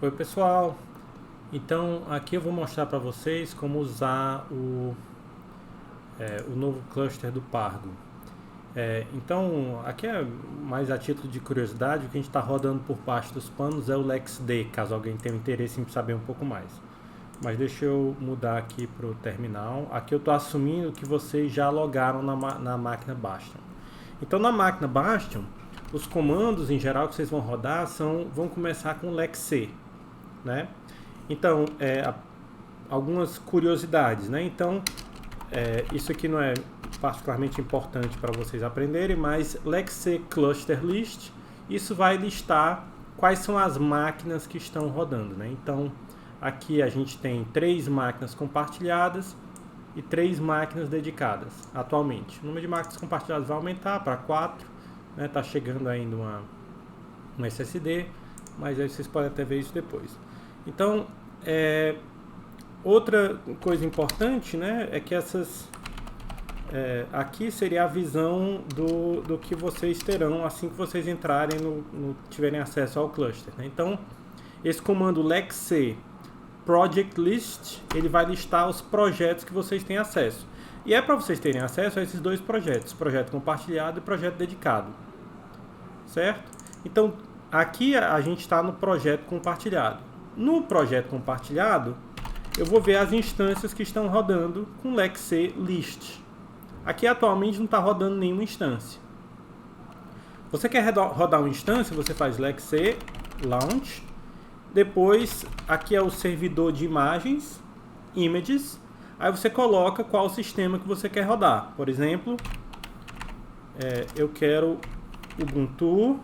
Oi pessoal, então aqui eu vou mostrar para vocês como usar o novo cluster do Pargo. Então aqui é mais a título de curiosidade, o que a gente está rodando por baixo dos panos é o LexD, caso alguém tenha interesse em saber um pouco mais. Mas deixa eu mudar aqui para o terminal. Aqui eu estou assumindo que vocês já logaram na máquina Bastion. Então na máquina Bastion, os comandos em geral que vocês vão rodar vão começar com LexC, né? Então, algumas curiosidades, né? Então, isso aqui não é particularmente importante para vocês aprenderem, mas LexC Cluster List, isso vai listar quais são as máquinas que estão rodando, né? Então, aqui a gente tem 3 máquinas compartilhadas e 3 máquinas dedicadas atualmente. O número de máquinas compartilhadas vai aumentar para 4, né? Tá chegando ainda uma SSD, mas aí vocês podem até ver isso depois. Então, outra coisa importante, né, é que aqui seria a visão do que vocês terão assim que vocês entrarem tiverem acesso ao cluster, né? Então, esse comando lexc project list, ele vai listar os projetos que vocês têm acesso. E é para vocês terem acesso a esses 2 projetos, projeto compartilhado e projeto dedicado, certo? Então, aqui a gente está no projeto compartilhado. No projeto compartilhado, eu vou ver as instâncias que estão rodando com lexc list. Aqui atualmente não está rodando nenhuma instância. Você quer rodar uma instância, você faz lexc launch. Depois, aqui é o servidor de imagens, images. Aí você coloca qual sistema que você quer rodar. Por exemplo, eu quero Ubuntu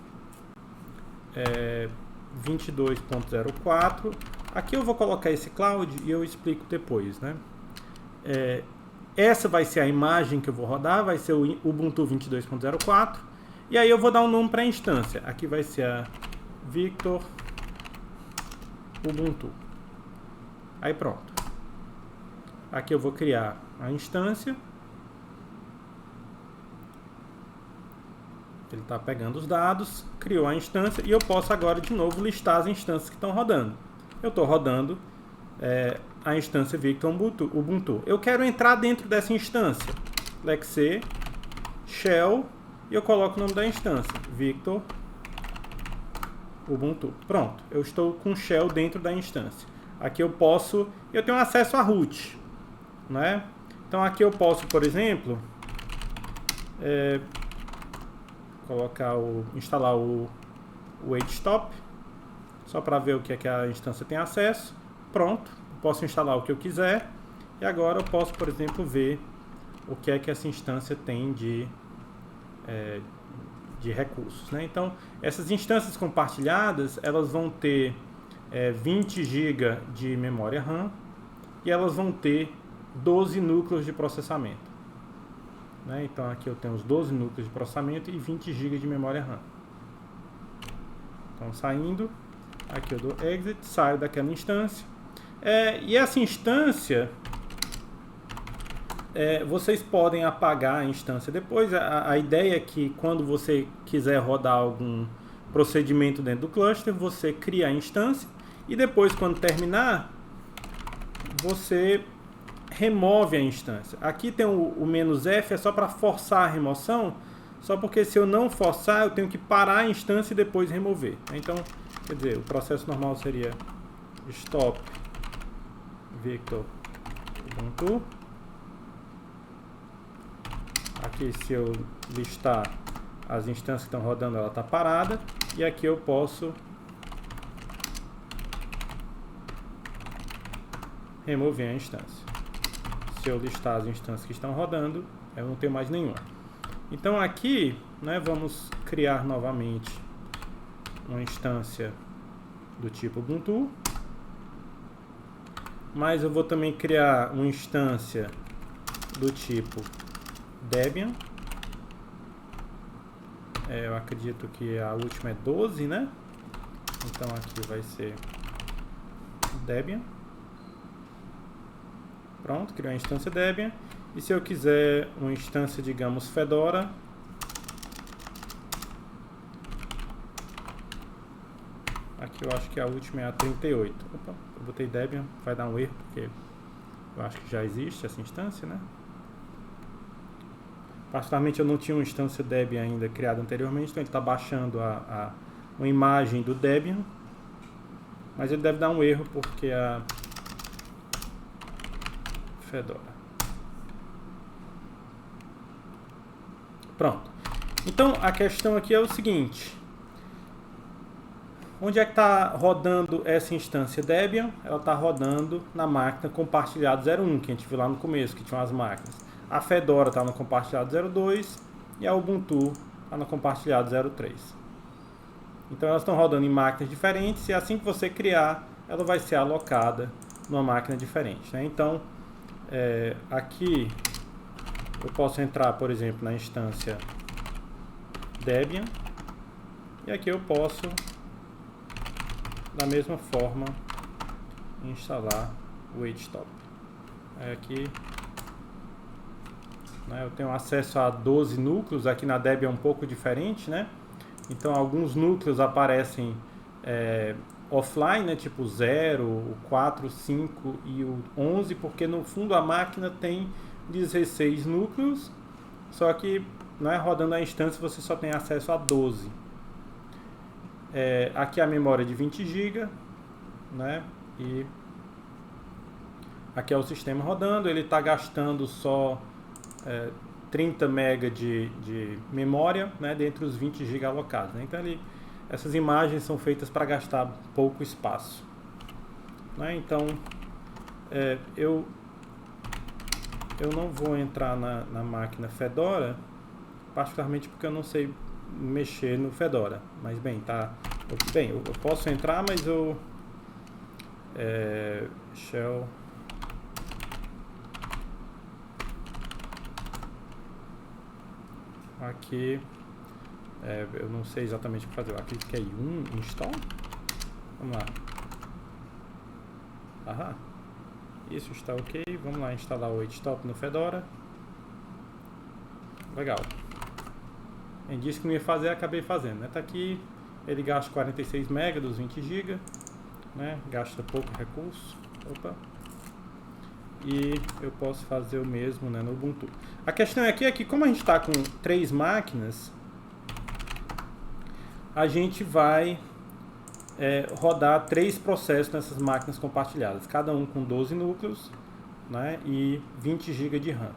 22.04. Aqui eu vou colocar esse cloud e eu explico depois, né? Essa vai ser a imagem que eu vou rodar, vai ser o Ubuntu 22.04. E aí eu vou dar um nome para a instância. Aqui vai ser a Victor Ubuntu. Aí pronto. Aqui eu vou criar a instância. Ele está pegando os dados, criou a instância e eu posso agora de novo listar as instâncias que estão rodando. Eu estou rodando a instância Victor Ubuntu. Eu quero entrar dentro dessa instância. Lexc shell e eu coloco o nome da instância, Victor Ubuntu. Pronto, eu estou com shell dentro da instância. Aqui eu tenho acesso a root, né? Então aqui eu posso, por exemplo, instalar o Wait-Stop, só para ver o que é que a instância tem acesso. Pronto, posso instalar o que eu quiser. E agora eu posso, por exemplo, ver o que é que essa instância tem de recursos, né? Então, essas instâncias compartilhadas, elas vão ter 20 GB de memória RAM e elas vão ter 12 núcleos de processamento. Né? Então aqui eu tenho os 12 núcleos de processamento e 20 GB de memória RAM. Então saindo, aqui eu dou exit, saio daquela instância. E essa instância, vocês podem apagar a instância depois. A ideia é que quando você quiser rodar algum procedimento dentro do cluster, você cria a instância e depois, quando terminar, você remove a instância. Aqui tem o "-f", é só para forçar a remoção, só porque se eu não forçar, eu tenho que parar a instância e depois remover. Então, quer dizer, o processo normal seria stop Victor Ubuntu. Aqui, se eu listar as instâncias que estão rodando, ela está parada. E aqui eu posso remover a instância. Se eu listar as instâncias que estão rodando, eu não tenho mais nenhuma. Então aqui, né, vamos criar novamente uma instância do tipo Ubuntu. Mas eu vou também criar uma instância do tipo Debian. Eu acredito que a última é 12, né? Então aqui vai ser Debian. Pronto, criou a instância Debian. E se eu quiser uma instância, digamos, Fedora, Aqui eu acho que a última é a 38. Opa, eu botei Debian, vai dar um erro, porque eu acho que já existe essa instância, né? Particularmente eu não tinha uma instância Debian ainda criada anteriormente, então ele está baixando uma imagem do Debian, mas ele deve dar um erro porque a Fedora. Pronto. Então a questão aqui é o seguinte: onde é que está rodando essa instância Debian? Ela está rodando na máquina compartilhado 01, que a gente viu lá no começo, que tinham as máquinas. A Fedora está no compartilhado 02 e a Ubuntu está no compartilhado 03. Então elas estão rodando em máquinas diferentes e assim que você criar, ela vai ser alocada numa máquina diferente, né? Então, aqui eu posso entrar, por exemplo, na instância Debian e aqui eu posso, da mesma forma, instalar o HTOP. Aqui, né, eu tenho acesso a 12 núcleos, aqui na Debian é um pouco diferente, né? Então alguns núcleos aparecem offline, né, tipo o 0, o 4, o 5 e o 11, porque no fundo a máquina tem 16 núcleos, só que, né, rodando a instância você só tem acesso a 12. Aqui a memória de 20 GB, né, e aqui é o sistema rodando, ele está gastando só 30 MB de memória, né, dentre os 20 GB alocados, né? Então essas imagens são feitas para gastar pouco espaço, né? Então eu não vou entrar na máquina Fedora, particularmente porque eu não sei mexer no Fedora, mas bem, eu posso entrar, mas eu shell aqui, eu não sei exatamente o que fazer. Eu acredito que é install. Vamos lá. Aham. Isso está ok. Vamos lá instalar o HTOP no Fedora. Legal. Ele disse que não ia fazer, acabei fazendo, né? Tá aqui, ele gasta 46 MB dos 20 GB, né? Gasta pouco recurso. Opa. E eu posso fazer o mesmo, né, no Ubuntu. A questão aqui é que, como a gente está com 3 máquinas, a gente vai rodar 3 processos nessas máquinas compartilhadas, cada um com 12 núcleos, né, e 20 GB de RAM.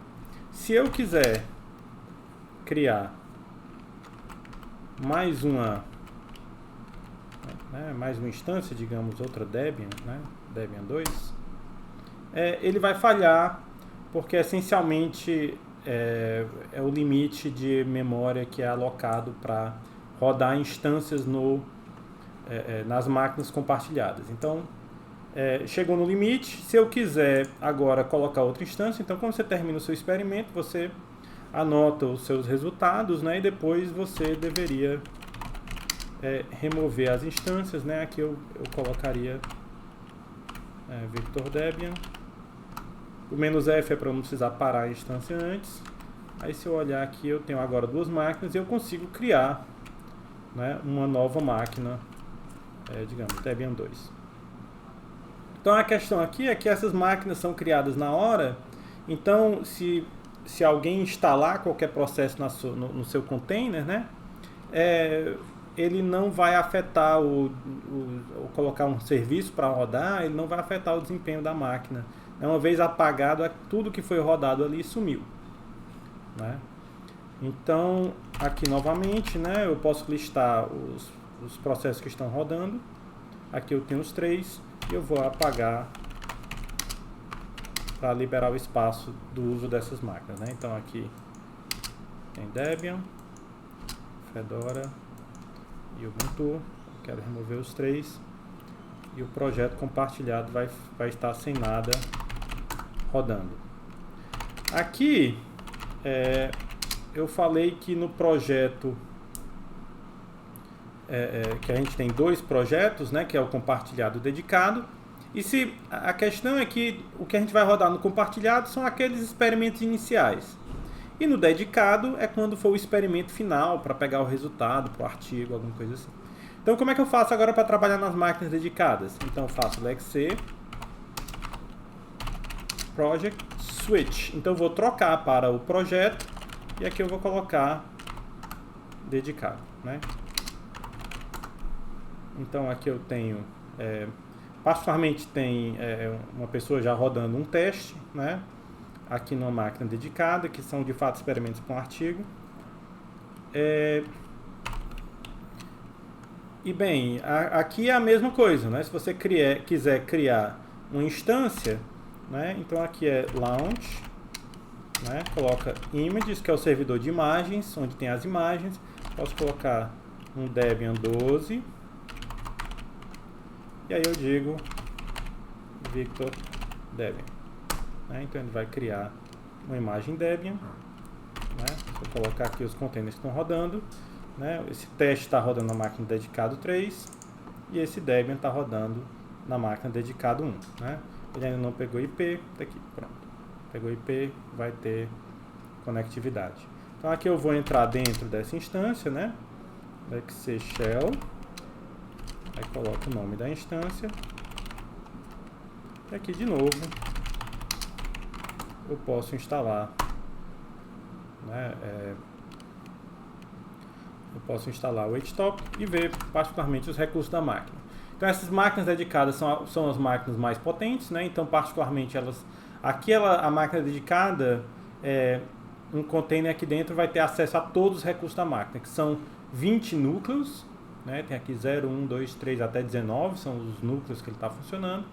Se eu quiser criar mais uma instância, digamos, outra Debian, né, Debian 2, ele vai falhar, porque essencialmente é o limite de memória que é alocado para rodar instâncias nas máquinas compartilhadas. Então, chegou no limite. Se eu quiser agora colocar outra instância, então quando você termina o seu experimento, você anota os seus resultados, né, e depois você deveria remover as instâncias, né? Aqui eu colocaria Victor Debian. O "-f" é para não precisar parar a instância antes. Aí se eu olhar aqui, eu tenho agora 2 máquinas e eu consigo criar, né, uma nova máquina, digamos, Debian 2. Então a questão aqui é que essas máquinas são criadas na hora. Então se alguém instalar qualquer processo no seu container, né, ele não vai afetar ou colocar um serviço para rodar, ele não vai afetar o desempenho da máquina. Uma vez apagado, tudo que foi rodado ali sumiu, né? Então, aqui novamente, né, eu posso listar os processos que estão rodando. Aqui eu tenho os 3 e eu vou apagar para liberar o espaço do uso dessas máquinas, né? Então aqui tem Debian, Fedora e Ubuntu. Quero remover os 3 e o projeto compartilhado vai estar sem nada rodando. Aqui eu falei que no projeto que a gente tem 2 projetos, né, que é o compartilhado e o dedicado. E a questão é que o que a gente vai rodar no compartilhado são aqueles experimentos iniciais. E no dedicado é quando for o experimento final, para pegar o resultado, para o artigo, alguma coisa assim. Então, como é que eu faço agora para trabalhar nas máquinas dedicadas? Então, eu faço lexc project switch. Então, eu vou trocar para o projeto e aqui eu vou colocar dedicado, né? Então, aqui eu tenho, particularmente tem uma pessoa já rodando um teste, né? Aqui numa máquina dedicada, que são de fato experimentos com artigo. E bem, aqui é a mesma coisa, né? Se você quiser criar uma instância, né? Então aqui é launch, né? Coloca images, que é o servidor de imagens, onde tem as imagens. Posso colocar um Debian 12. E aí eu digo Victor Debian. Né? Então ele vai criar uma imagem Debian. Né? Vou colocar aqui os containers que estão rodando. Né? Esse teste está rodando na máquina dedicado 3 e esse Debian está rodando na máquina dedicado 1. Né? Ele ainda não pegou IP, tá aqui, pronto. Pegou IP, vai ter conectividade. Então aqui eu vou entrar dentro dessa instância, né? Lexc shell, aí coloco o nome da instância e aqui de novo eu posso instalar, né? Eu posso instalar o HTOP e ver particularmente os recursos da máquina. Então essas máquinas dedicadas são as máquinas mais potentes, né? Então particularmente a máquina dedicada, um container aqui dentro vai ter acesso a todos os recursos da máquina, que são 20 núcleos, né? Tem aqui 0, 1, 2, 3 até 19, são os núcleos que ele está funcionando.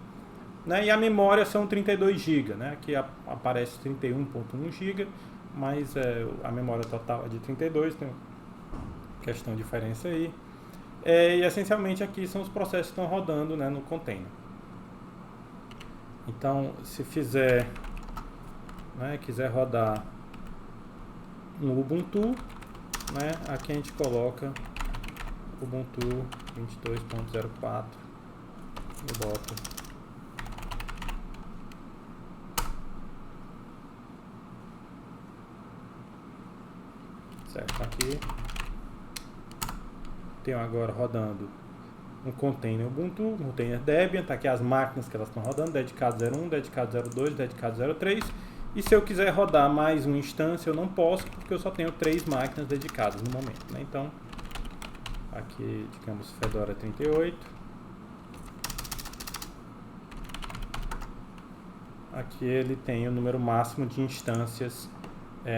Né? E a memória são 32 GB, né? Aqui aparece 31.1 GB, mas a memória total é de 32, tem questão de diferença aí. E essencialmente aqui são os processos que estão rodando, né, no container. Então, se fizer, né, quiser rodar no Ubuntu, né, aqui a gente coloca Ubuntu 22.04 e boto certo aqui. Tenho agora rodando um container Ubuntu, um container Debian, tá aqui as máquinas que elas estão rodando, dedicado 01, dedicado 02, dedicado 03. E se eu quiser rodar mais uma instância, eu não posso, porque eu só tenho 3 máquinas dedicadas no momento, né? Então, aqui, digamos, Fedora 38. Aqui ele tem o número máximo de instâncias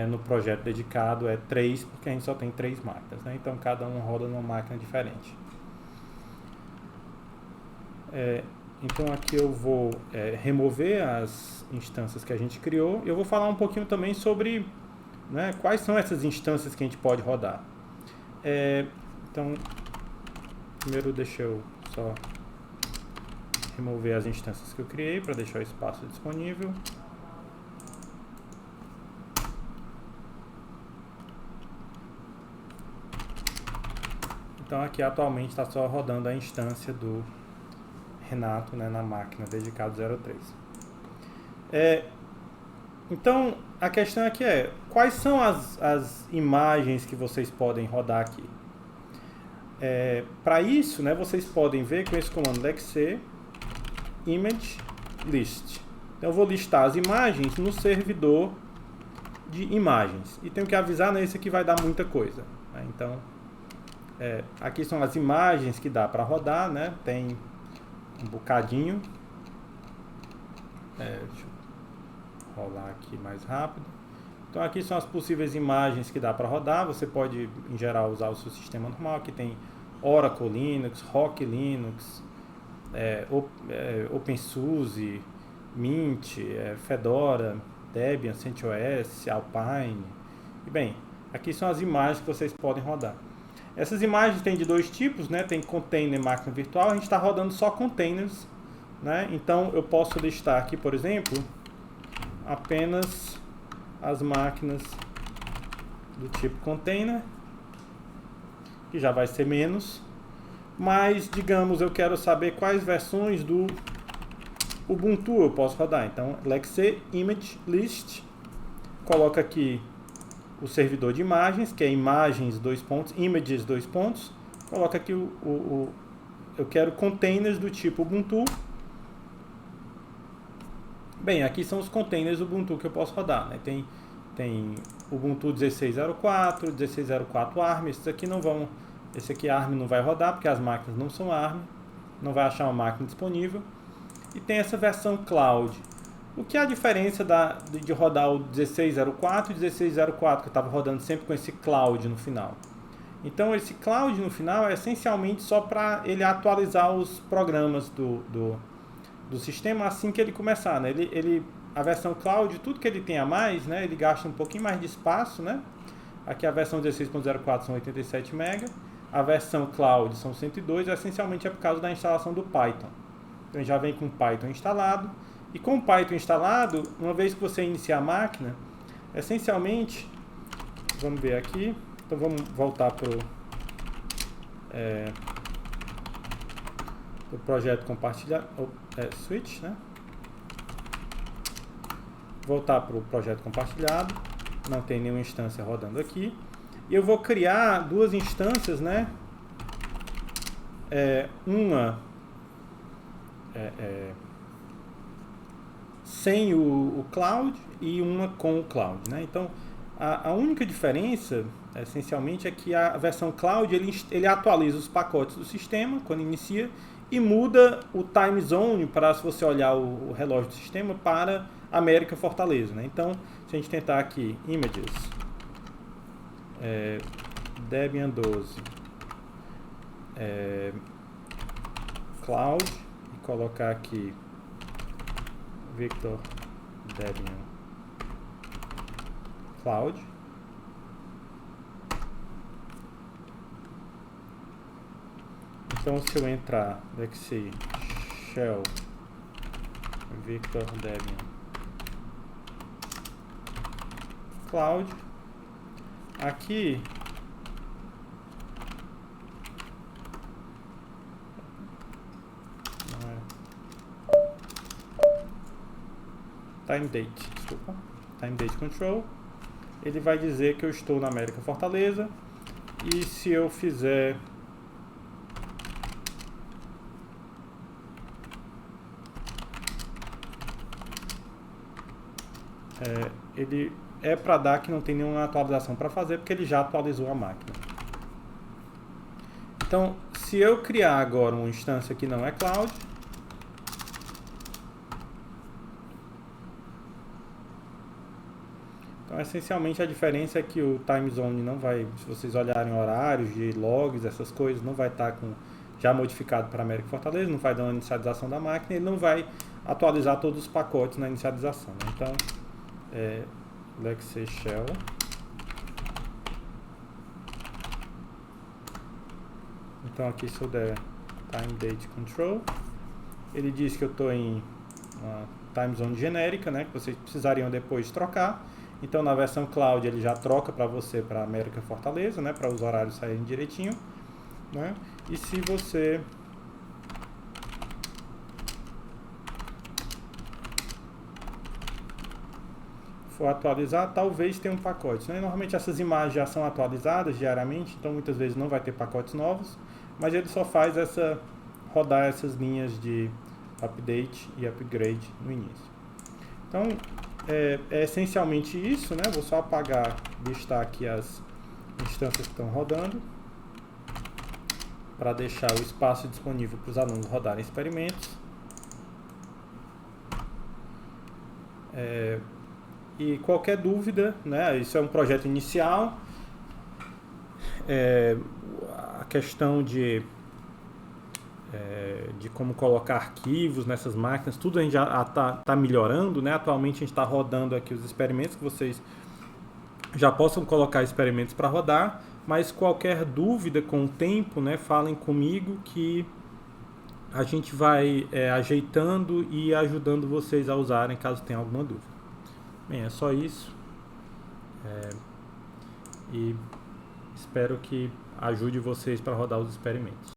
no projeto dedicado, 3, porque a gente só tem 3 máquinas, né? Então cada um roda numa máquina diferente. Então aqui eu vou remover as instâncias que a gente criou. Eu vou falar um pouquinho também sobre, né, quais são essas instâncias que a gente pode rodar. Então, primeiro deixa eu só remover as instâncias que eu criei para deixar o espaço disponível. Então aqui atualmente está só rodando a instância do Renato, né, na máquina dedicado 03. Então a questão aqui quais são as imagens que vocês podem rodar aqui? Para isso, né, vocês podem ver com esse comando lexc image list. Então eu vou listar as imagens no servidor de imagens e tenho que avisar, né, esse aqui vai dar muita coisa, né? Então aqui são as imagens que dá para rodar, né? Tem um bocadinho. Deixa eu rolar aqui mais rápido. Então aqui são as possíveis imagens que dá para rodar. Você pode, em geral, usar o seu sistema normal. Aqui tem Oracle Linux, Rock Linux, OpenSUSE, Mint, Fedora, Debian, CentOS, Alpine. E bem, aqui são as imagens que vocês podem rodar. Essas imagens tem de 2 tipos, né? Tem container e máquina virtual. A gente está rodando só containers, né? Então eu posso listar aqui, por exemplo, apenas as máquinas do tipo container, que já vai ser menos. Mas, digamos, eu quero saber quais versões do Ubuntu eu posso rodar. Então, lexc image list, coloca aqui o servidor de imagens, que é imagens, images, coloca aqui eu quero containers do tipo Ubuntu. Bem, aqui são os containers Ubuntu que eu posso rodar, né? Tem Ubuntu 16.04, 16.04 ARM, esses aqui não vão, esse aqui ARM não vai rodar porque as máquinas não são ARM, não vai achar uma máquina disponível. E tem essa versão Cloud. O que é a diferença de rodar o 16.04 e 16.04, que eu estava rodando sempre com esse Cloud no final? Então esse Cloud no final é essencialmente só para ele atualizar os programas do sistema assim que ele começar, né? A versão Cloud, tudo que ele tem a mais, né? Ele gasta um pouquinho mais de espaço, né? Aqui a versão 16.04 são 87 MB, a versão Cloud são 102, essencialmente é por causa da instalação do Python. Então já vem com o Python instalado, e com o Python instalado, uma vez que você inicia a máquina, essencialmente, vamos ver aqui, então vamos voltar para o projeto compartilhado, switch, né? Voltar para o projeto compartilhado, não tem nenhuma instância rodando aqui, e eu vou criar duas instâncias, né? Uma sem o Cloud e uma com o Cloud, né? Então, a única diferença, essencialmente, é que a versão Cloud, ele atualiza os pacotes do sistema quando inicia e muda o time zone para, se você olhar o relógio do sistema, para América Fortaleza, né? Então, se a gente tentar aqui, images, Debian 12, Cloud, e colocar aqui Victor Debian Cloud. Então, se eu entrar Lexi Shell Victor Debian Cloud, aqui time date, desculpa, time date control, ele vai dizer que eu estou na América Fortaleza, e se eu fizer ele é para dar que não tem nenhuma atualização para fazer, porque ele já atualizou a máquina. Então, se eu criar agora uma instância que não é Cloud, então essencialmente a diferença é que o time zone não vai, se vocês olharem horários de logs, essas coisas, não vai estar já modificado para América Fortaleza, não vai dar uma inicialização da máquina, ele não vai atualizar todos os pacotes na inicialização, né? Então, Lexi Shell então aqui se eu der time date control, ele diz que eu estou em uma time zone genérica, né, que vocês precisariam depois trocar. Então na versão Cloud ele já troca para você para América Fortaleza, né, para os horários saírem direitinho, né? E se você for atualizar, talvez tenha um pacote, né? Normalmente essas imagens já são atualizadas diariamente, então muitas vezes não vai ter pacotes novos, mas ele só faz rodar essas linhas de update e upgrade no início. Então é essencialmente isso, né? Vou só apagar, listar aqui as instâncias que estão rodando para deixar o espaço disponível para os alunos rodarem experimentos. E qualquer dúvida, né? Isso é um projeto inicial. A questão de como colocar arquivos nessas máquinas, tudo a gente já está melhorando, né? Atualmente a gente está rodando aqui os experimentos, que vocês já possam colocar experimentos para rodar, mas qualquer dúvida com o tempo, né? Falem comigo que a gente vai ajeitando e ajudando vocês a usarem caso tenha alguma dúvida. Bem, é só isso. E espero que ajude vocês para rodar os experimentos.